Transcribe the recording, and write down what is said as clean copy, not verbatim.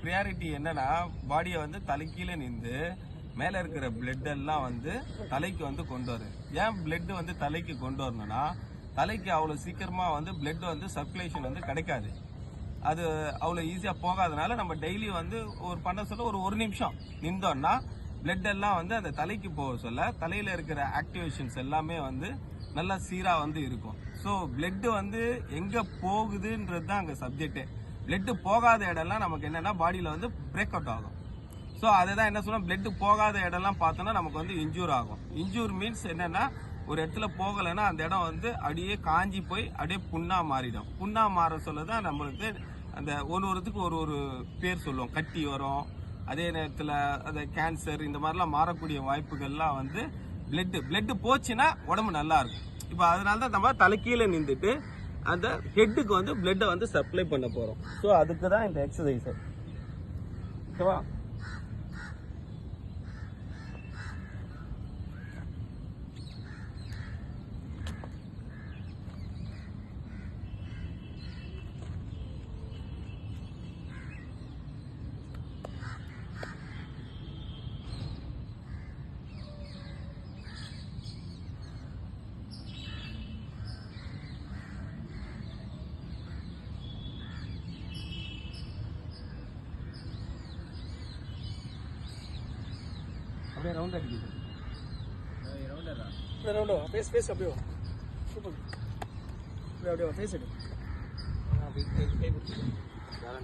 Priority என்னன்னா பாடியை வந்து தலைக்கீழே நின்று மேலே இருக்கிற பிளட் எல்லாம் வந்து தலைக்கு வந்து கொண்டு வரும். ஏன் பிளட் வந்து தலைக்கு கொண்டு வரணும்னா தலைக்கு அவ்வளோ சீக்கிரமாக வந்து பிளட் வந்து சர்க்குலேஷன் வந்து கிடைக்காது. அது அவ்வளோ ஈஸியாக போகாதனால நம்ம டெய்லி வந்து பண்ண சொல்ல ஒரு நிமிஷம் நின்றோம்னா பிளட் எல்லாம் வந்து அந்த தலைக்கு போக சொல்ல தலையில் இருக்கிற ஆக்டிவேஷன்ஸ் எல்லாமே வந்து நல்லா சீராக வந்து இருக்கும். ஸோ பிளட்டு வந்து எங்கே போகுதுன்றது தான் அங்கே சப்ஜெக்டே. பிளட்டு போகாத இடம்லாம் நமக்கு என்னென்னா பாடியில் வந்து பிரேக் அவுட் ஆகும். ஸோ அதை தான் என்ன சொல்லுவோம், பிளட்டு போகாத இடம்லாம் பார்த்தோன்னா நமக்கு வந்து இன்ஜூர் ஆகும். இன்ஜூர் மீன்ஸ் என்னென்னா ஒரு இடத்துல போகலைன்னா அந்த இடம் வந்து அப்படியே காஞ்சி போய் அப்படியே புண்ணா மாறிடும். புண்ணா மாற சொல்ல தான் நம்மளுக்கு அந்த ஒருத்துக்கு ஒரு பேர் சொல்லுவோம். கட்டி வரும், அதே நேரத்தில் அந்த கேன்சர் இந்த மாதிரிலாம் மாறக்கூடிய வாய்ப்புகள்லாம் வந்து பிளட்டு போச்சுன்னா உடம்பு நல்லா இருக்கும். இப்போ அதனால தான் நம்ம தலைக்கீழே நின்றுட்டு அந்த ஹெட்டுக்கு வந்து பிளட்டை வந்து சப்ளை பண்ண போகிறோம். ஸோ அதுக்கு தான் இந்த எக்ஸசைஸ். ஓகேவா? அப்படியே ரவுண்ட் அடிக்குது. ரவுண்டா ஃபேஸ் அப்படியே சூப்பர். அப்படியே ஃபேஸ் எடு. கை பிடிச்சி சார்